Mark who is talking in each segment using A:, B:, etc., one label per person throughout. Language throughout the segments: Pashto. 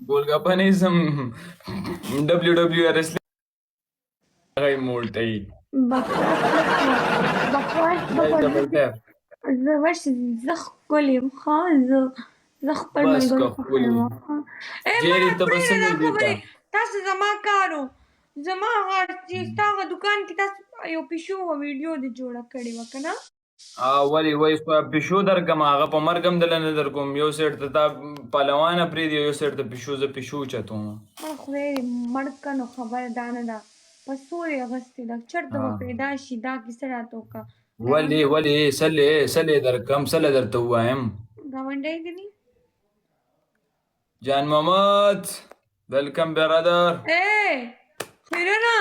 A: گلگپا نیستم. WWE wrestling هغه موړ ته یي.
B: بکواس مکوه بکواس
A: Guys,
B: مکوه
A: double tap.
B: زه ورشي زه ښکلې یم ښه زه خپل
A: بس
B: ملګرو
A: که
B: خوښوم
A: ښکلې.
B: ای
A: جیري
B: مړه
A: ته به
B: پرېږده دا
A: څنګه دې ته؟
B: خبرې تاسو زما کارو زما هغه چې ستا هغه دوکان کې تاسو یو پیشو وه ویډیو دې جوړه کړې وه که نه
A: ولې وایي پیشو درکم هغه په مرګ هم دله نه در کوم. یو سایډ ته تا پهلوانه پرېږدي یو سایډ ته پیشو زه پیشو اوچتوم.
B: مړه خدای دې مړ که نو خبره دا نه ده په سور یې اغوستې ده چېرته به پیدا شي دا کیسه راته وکړه
A: ولې سلې درکم سله درته ووایم.
B: ګاونډی دې ني
A: جان محمد ویلکم برادر.
B: ای خیرونه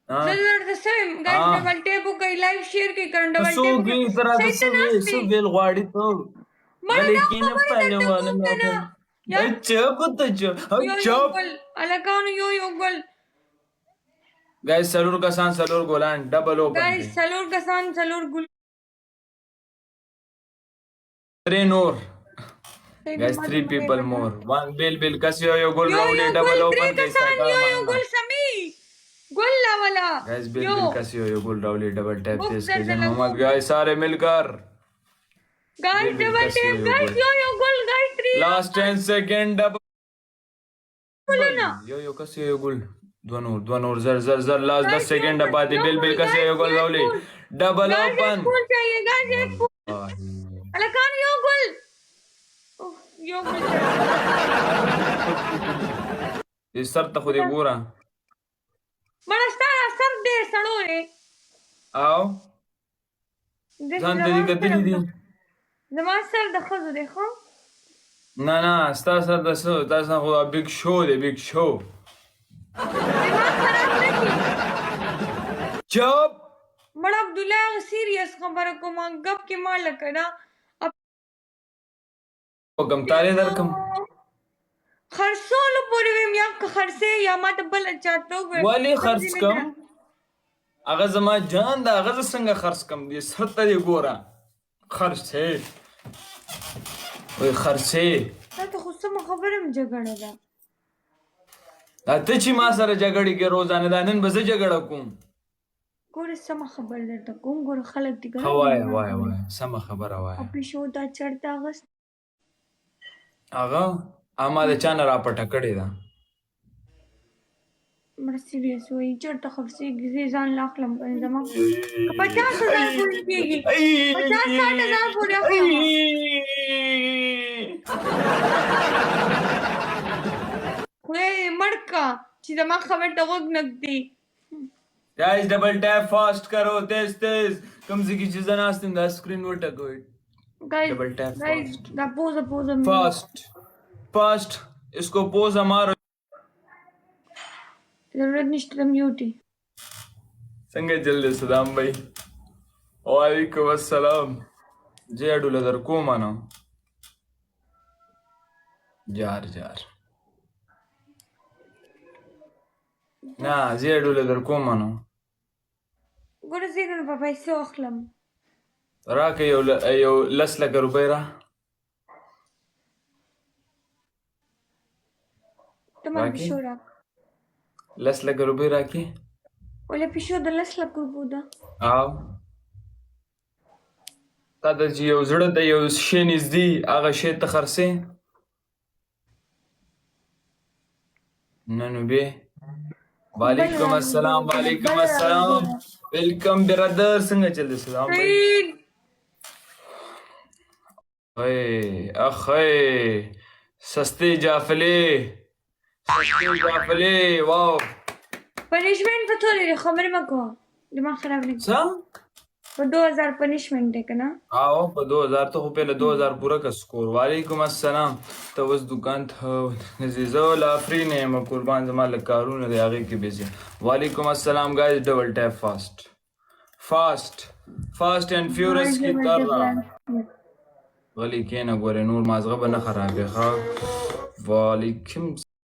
B: زه درته څه وایم ګایز ډبل ټیپ وکړئ لایک شیر کړئ که ډبل ټیپ
A: څوک یې ته راته
B: صحیح ته ناست
A: څه
B: دی
A: ویل غواړې ته
B: مړه
A: غلی
B: دا
A: کښېنه
B: خبرې درته
A: پهلوانه
B: کوم که نه
A: چپ ته چپ چپ.
B: ګل هلکانو یو ګل
A: ګایز څلور کسان څلور ګلان ډبل اوپن
B: ګایز څلور کسان څلور ګل
A: درې نور. Guys, 3 people more. One bill kasi yo gol round double open
B: guys. Yo gol Sami. Gol la wala.
A: Guys, bill kasi yo gol round double tap this season. Mohammad guys सारे मिलकर.
B: Guys double tap guys yo gol guys 3.
A: Last 10 second double. Yo kasi yo gol. दो नूर zar last 10 second बाती bill kasi yo gol round double open.
B: Guys चाहिए guys एक अलकान yo gol. यो
A: इस सर तो खुद ही पूरा
B: बड़ा सर दे सड़ो रे
A: आओ जान तेरी कतरी दी
B: जमा सर दखो देखो
A: ना स्टा सर दसो तासा खुदा बिग शो दे बिग शो चुप
B: बड़ा अब्दुल्ला सीरियस खबर को मां गप के मार लकड़ा
A: कम तारे दर कम
B: خرڅولو پورې ویم یا که خرڅې یا ما ته بل چاته
A: ولې خرڅ کم هغه زما جان دا هغه څنګه خرڅ کم دې سر ته دې ګوره خرڅې وای خرڅې
B: دا ته خو سمه خبره م جګړه ده
A: ته چې ما سره جګړې کې روزانه دا نن به زه جګړه کوم
B: ګوره سمه خبره درته کوم ګوره خلک دي ګره
A: وای سمه خبره وای
B: پیشو دا چړته اغست
A: هغه اما د چا نه راپټه کړې ده
B: مړه سیریس وایي چېرته خرڅېږي زه ځان له اخلم کنې زما 50,000 پورې کېږي 50,000 پورې اخلم خدای دې مړ که چې زما خبر ته غوږ نه ږدي
A: गाइस डबल टैप फास्ट करो तेज कम से की चीजें नास्ते दा स्क्रीन वटकोइट डबल टैप
B: फास्ट दा पोज
A: फास्ट इसको पोज मारो
B: जरूरत नहीं म्यूटी
A: संगे जल्दी सदाम भाई वालेकुम अस्सलाम जे अडुला दर को मानो जार ना जे अडुला दर को मानो
B: ګوره زه نن په پیسو اخلم
A: راکه یو لس لکه روپۍ را
B: ته ما پیشو راک
A: لس لکه روپۍ راکې
B: ولې پیشو د 10 لکو روپو ده
A: او تا ته چې یو زړه د یو شی نږدې هغه شی ته خرڅې نه نو بیا وعلیکم السلام ویلکم برادر څنګه چل دی سلام اخی سستے جافلے واو
B: پنشمنٹ په تورې خبرې مه کوه دماغ خراب نه
A: څه
B: په 2000 پنشمنٹ دی که نه
A: او په 2000 ته خو پهله 2000 پوره که سکور وعلیکم السلام ته اوس دوکان ته زه ولا فری نه یم قربان زما لږ کارونه دی هغې کې بیزي وعلیکم السلام ګایز ډبل ټیپ فاسٹ اینڈ فیورس کی طرح غلی کېنه ګورې نور مازغه به نه خرابې ښه وعلیکم